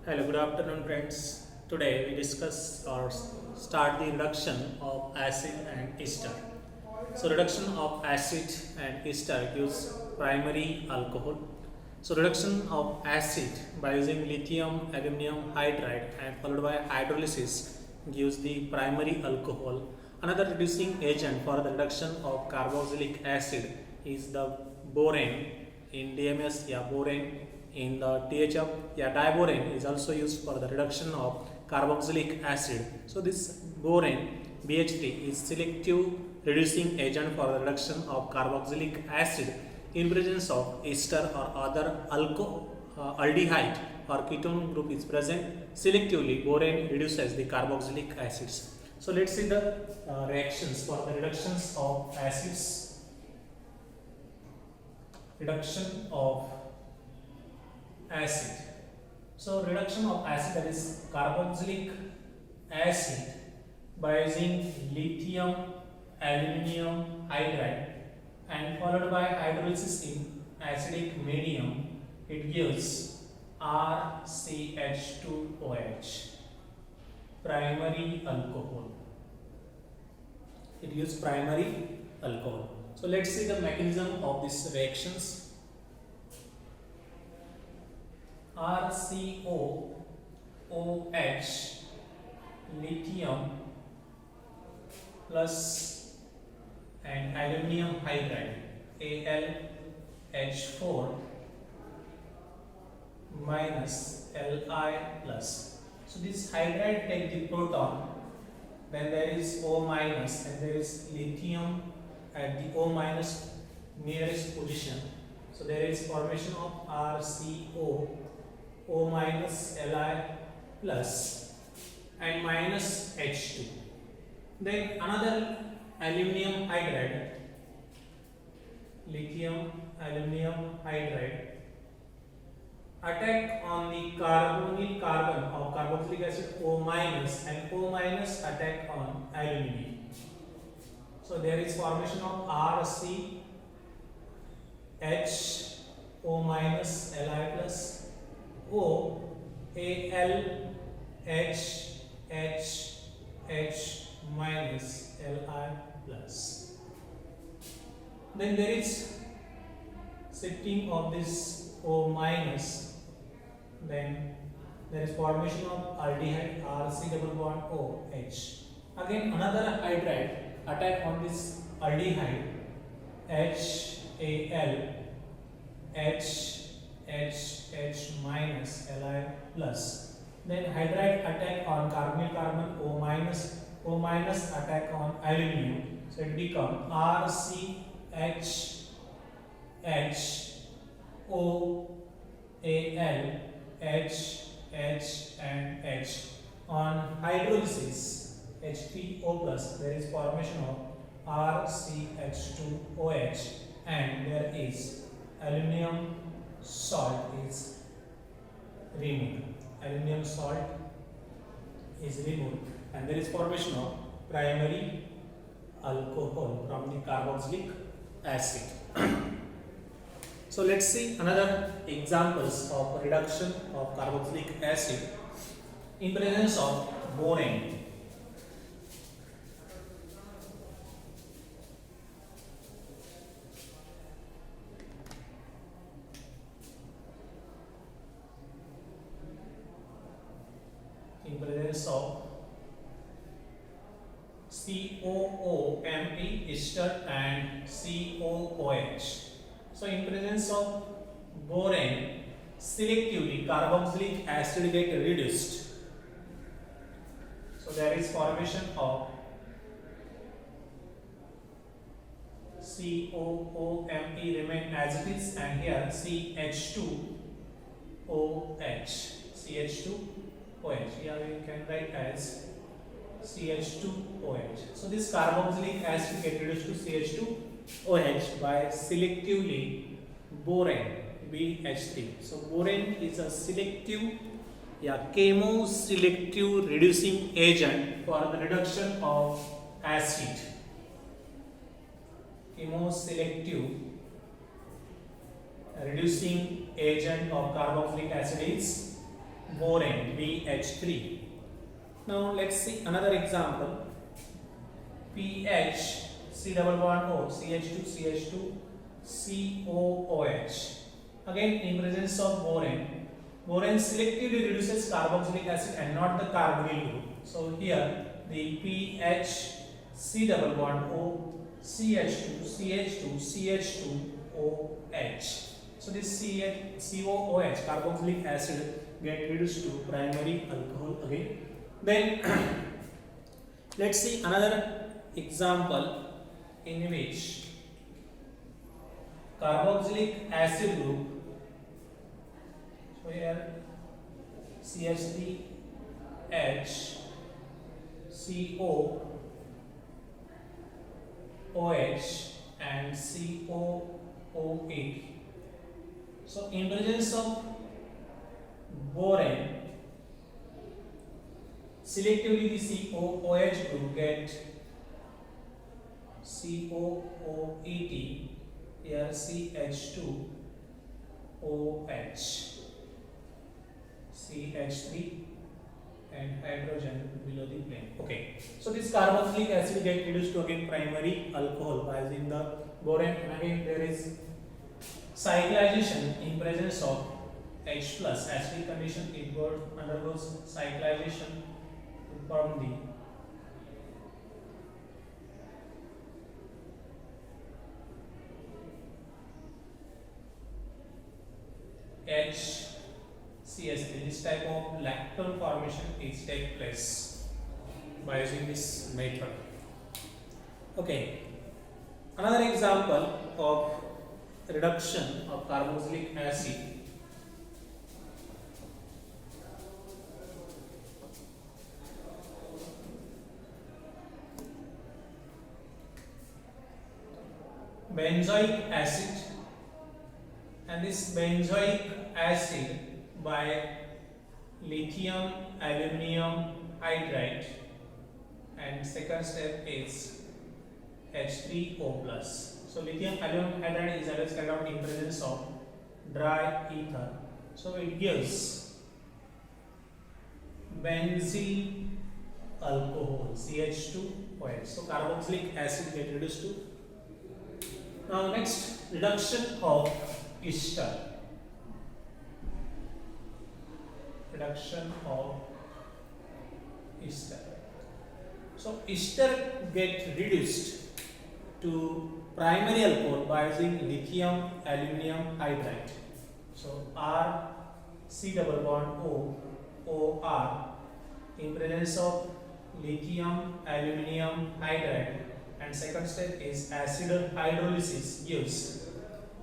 Hello, good afternoon, friends. Today we discuss or start the reduction of acid and ester. So, reduction of acid and ester gives primary alcohol. So, reduction of acid by using lithium aluminum hydride and followed by hydrolysis gives the primary alcohol. Another reducing agent for the reduction of carboxylic acid is the borane in DMS, yeah, borane in the THF, yeah, diborane is also used for the reduction of carboxylic acid. So this borane BH3 is selective reducing agent for the reduction of carboxylic acid in presence of ester or other aldehyde or ketone group is present. Selectively, borane reduces the carboxylic acids. So let's see the reactions for the reductions of acids. Reduction of acid. So reduction of acid, that is carboxylic acid, by using lithium aluminum hydride and followed by hydrolysis in acidic medium, it gives RCH2OH, primary alcohol. It gives primary alcohol. So let's see the mechanism of these reactions. RCOOH, lithium plus and aluminum hydride, AlH4 minus Li plus. So this hydride take the proton, then there is O minus and there is lithium at the O minus nearest position. So there is formation of RCO, O minus Li plus and minus H2. Then another aluminum hydride, lithium aluminum hydride, attack on the carbonyl carbon of carboxylic acid O minus and O minus attack on aluminum. So there is formation of RCH O minus Li plus O Al H H H minus Li plus. Then there is shifting of this O minus. Then there is formation of aldehyde RC double bond OH. Again another hydride attack on this aldehyde HAl H minus Li plus. Then hydride attack on carbonyl carbon O minus attack on aluminum. So it become RCH O Al H and H. On hydrolysis H3O plus, there is formation of RCH2OH and there is aluminum salt is removed. Aluminum salt is removed and there is formation of primary alcohol from the carboxylic acid. So let's see another examples of reduction of carboxylic acid in presence of borane. In presence of COOMe ester and COOH. So in presence of borane, selectively carboxylic acid get reduced. So there is formation of COOMe remain as it is and here CH2OH. Here we can write as CH2OH. So this carboxylic acid get reduced to CH2OH by selectively borane BH3. So borane is a selective, chemoselective reducing agent for the reduction of acid. Chemoselective reducing agent of carboxylic acid is borane BH3. Now let's see another example. PH C double bond O CH2 COOH. Again, in presence of borane, borane selectively reduces carboxylic acid and not the carbonyl group. So here the PH C double bond O CH2 So this COOH carboxylic acid get reduced to primary alcohol again. Then let's see another example in which carboxylic acid group, so here CH3H COOH and COO8. So in presence of borane, selectively the COOH group get COOET, here CH2OH, CH3 and hydrogen below the plane. Okay, so this carboxylic acid get reduced to again primary alcohol by using the borane, and again there is cyclization in presence of H plus acidic condition. It undergoes cyclization to form the HCS3. This type of lactone formation is take place by using this method. Okay, another example of reduction of carboxylic acid. Benzoic acid, and this benzoic acid by lithium aluminum hydride, and second step is H3O plus. So lithium aluminum hydride is always carried out in presence of dry ether, so it gives benzyl alcohol CH2OH. So carboxylic acid get reduced to. Now next, reduction of ester. Reduction of ester. So ester get reduced to primary alcohol by using lithium aluminum hydride. So R C double bond O OR in presence of lithium aluminum hydride, and second step is acid hydrolysis gives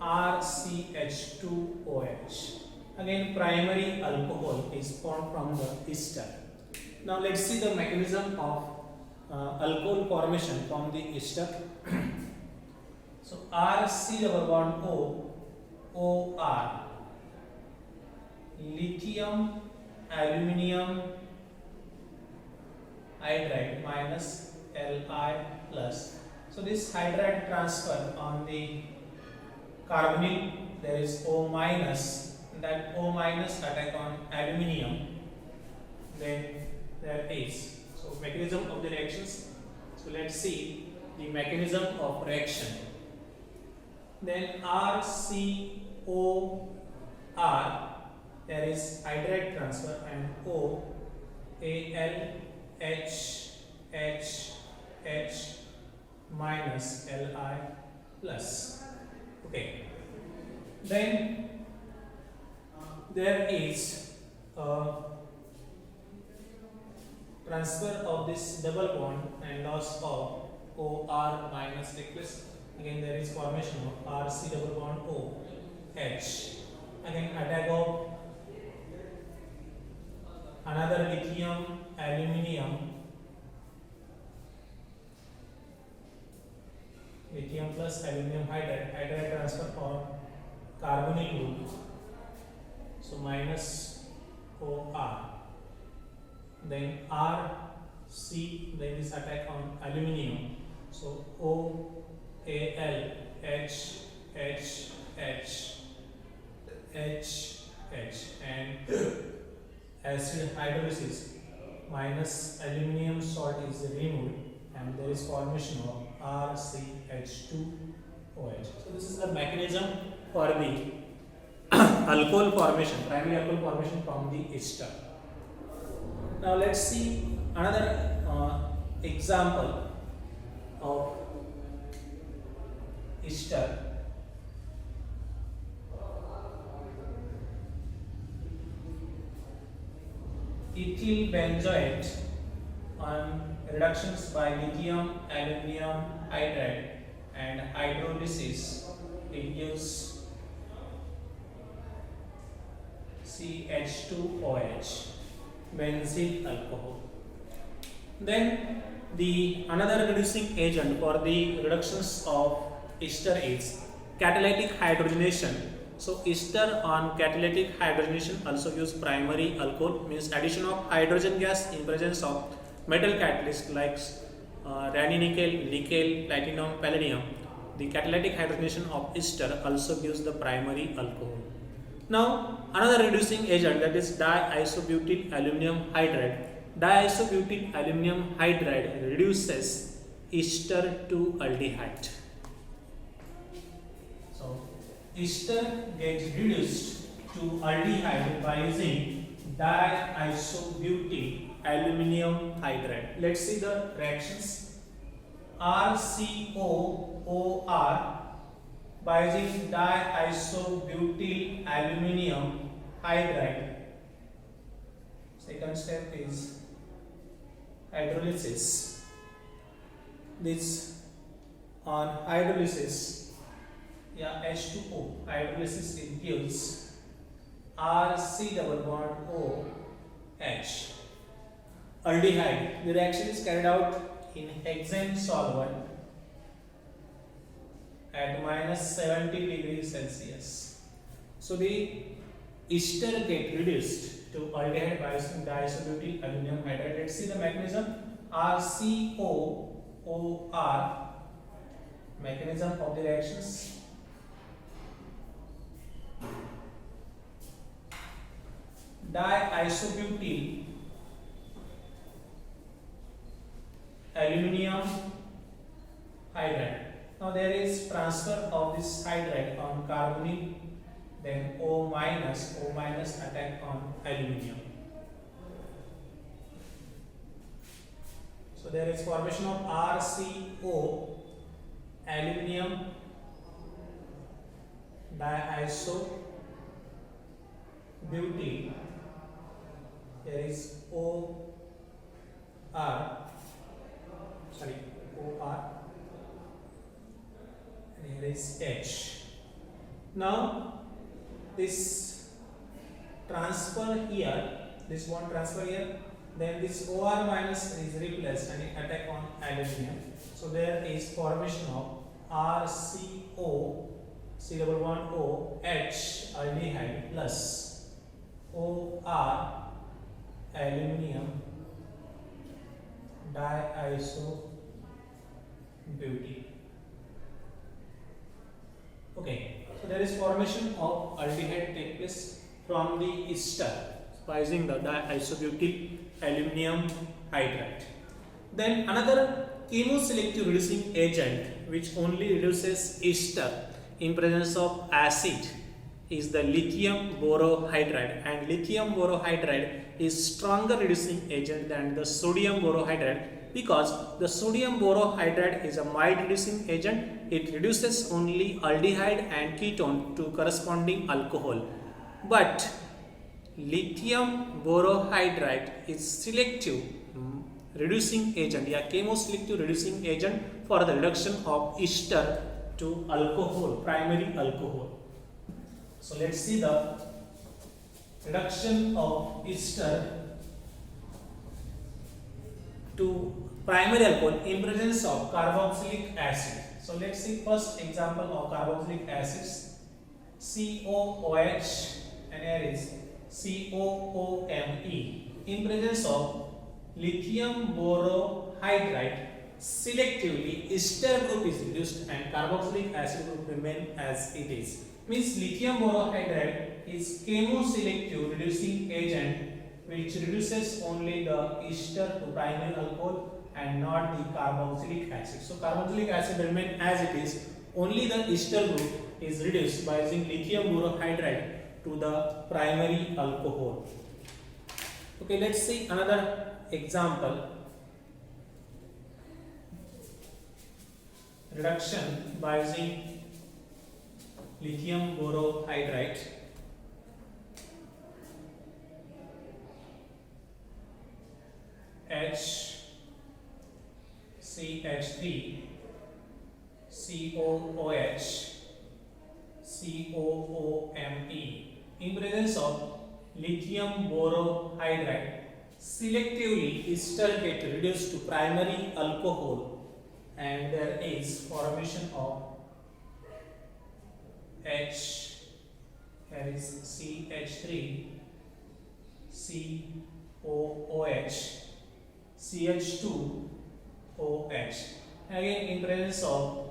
RCH2OH. Again primary alcohol is formed from the ester. Now let's see the mechanism of alcohol formation from the ester. So RC double bond O OR lithium aluminum hydride minus Li plus. So this hydride transfer on the carbonyl, there is O minus, that O minus attack on aluminium, then there is. So mechanism of the reactions. So let's see the mechanism of reaction. Then RCOR, there is hydride transfer, and O AlHH minus Li plus. Okay. Then there is transfer of this double bond and loss of OR minus necklace. Again there is formation of RC double bond OH. Again attack of another lithium aluminum, lithium plus aluminum hydride transfer for carbonyl group. So minus OR. Then RC, then this attack on aluminum. So OAlHHHH and acid hydrolysis minus aluminum salt is removed and there is formation of RCH2OH. So this is the mechanism for the alcohol formation, primary alcohol formation from the ester. Now let's see another example of ester. Ethyl benzoate on reductions by lithium aluminum hydride and hydrolysis, it gives CH2OH, benzyl alcohol. Then the another reducing agent for the reductions of ester is catalytic hydrogenation. So ester on catalytic hydrogenation also gives primary alcohol, means addition of hydrogen gas in presence of metal catalyst like radionickel, nickel, platinum, palladium. The catalytic hydrogenation of ester also gives the primary alcohol. Now another reducing agent, that is diisobutyl aluminum hydride. Diisobutyl aluminum hydride reduces ester to aldehyde. So ester gets reduced to aldehyde by using diisobutyl aluminum hydride. Let's see the reactions. RCOOR by using diisobutyl aluminum hydride. Second step is hydrolysis. This on hydrolysis, H2O hydrolysis, it gives RC double bond OH aldehyde. The reaction is carried out in hexane solvent at minus 70 degrees Celsius. So the ester get reduced to aldehyde by using diisobutyl aluminum hydride. Let's see the mechanism. RCOOR, mechanism of the reactions. Diisobutyl aluminum hydride. Now there is transfer of this hydride on carbonyl, then O minus attack on aluminum. So there is formation of RCO aluminum diisobutyl. There is OR and here is H. Now this transfer here, this one transfer here, then this OR minus is replaced and it attack on aluminum. So there is formation of RCO C double bond OH aldehyde plus OR aluminum diisobutyl. Okay, so there is formation of aldehyde take place from the ester by using the diisobutyl aluminum hydride. Then another chemoselective reducing agent which only reduces ester in presence of acid is the lithium borohydride, and lithium borohydride is stronger reducing agent than the sodium borohydride because the sodium borohydride is a mild reducing agent. It reduces only aldehyde and ketone to corresponding alcohol, but lithium borohydride is selective reducing agent, chemoselective reducing agent for the reduction of ester to alcohol, primary alcohol. So let's see the reduction of ester to primary alcohol in presence of carboxylic acid. So let's see first example of carboxylic acids, COOH and here is COOMe. In presence of lithium borohydride, selectively ester group is reduced and carboxylic acid group remain as it is. Means lithium borohydride is chemoselective reducing agent which reduces only the ester to primary alcohol and not the carboxylic acid. So carboxylic acid remain as it is, only the ester group is reduced by using lithium borohydride to the primary alcohol. Okay, let's see another example. Reduction by using lithium borohydride. HCH3 COOH COOMe in presence of lithium borohydride, selectively ester get reduced to primary alcohol and there is formation of H, here is CH3 COOH CH2OH. Again, in presence of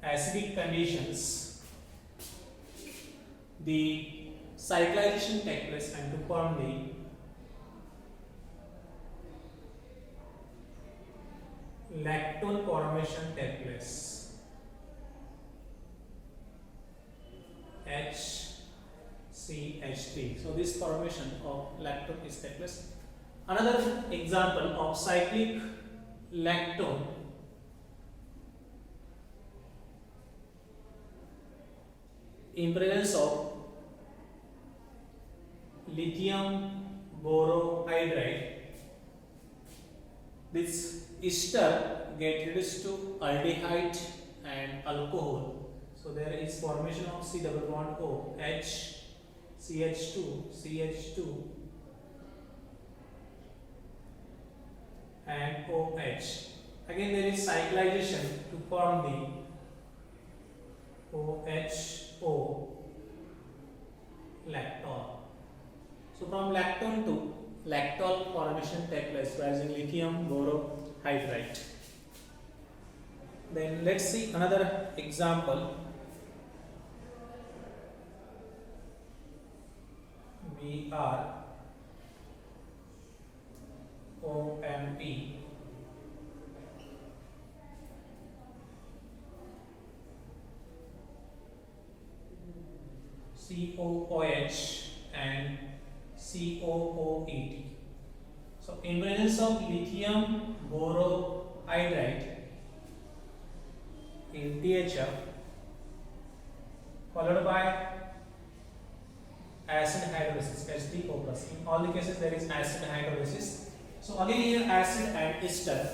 acidic conditions, the cyclization takes place and to form the lactone formation takes place. HCH3. So this formation of lactone is takes place. Another example of cyclic lactone in presence of lithium borohydride, this ester get reduced to aldehyde and alcohol. So there is formation of C double bond O, H, CH2, CH2 and OH. Again there is cyclization to form the OHO lactone. So from lactone to lactol formation takes place by using lithium borohydride. Then let's see another example. BrOMP COOH and COOET. So in presence of lithium borohydride in THF followed by acid hydrolysis H3O plus. In all the cases there is acid hydrolysis. So again here acid and ester.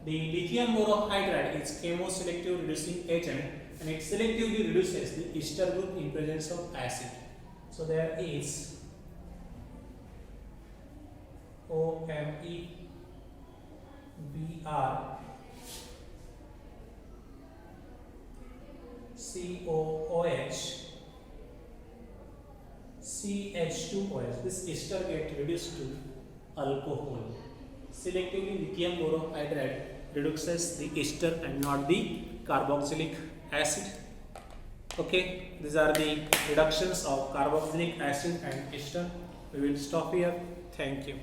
The lithium borohydride is chemoselective reducing agent and it selectively reduces the ester group in presence of acid. So there is OMe Br COOH CH2OH. This ester gets reduced to alcohol. Selectively lithium borohydride reduces the ester and not the carboxylic acid. Okay, these are the reductions of carboxylic acid and ester. We will stop here. Thank you.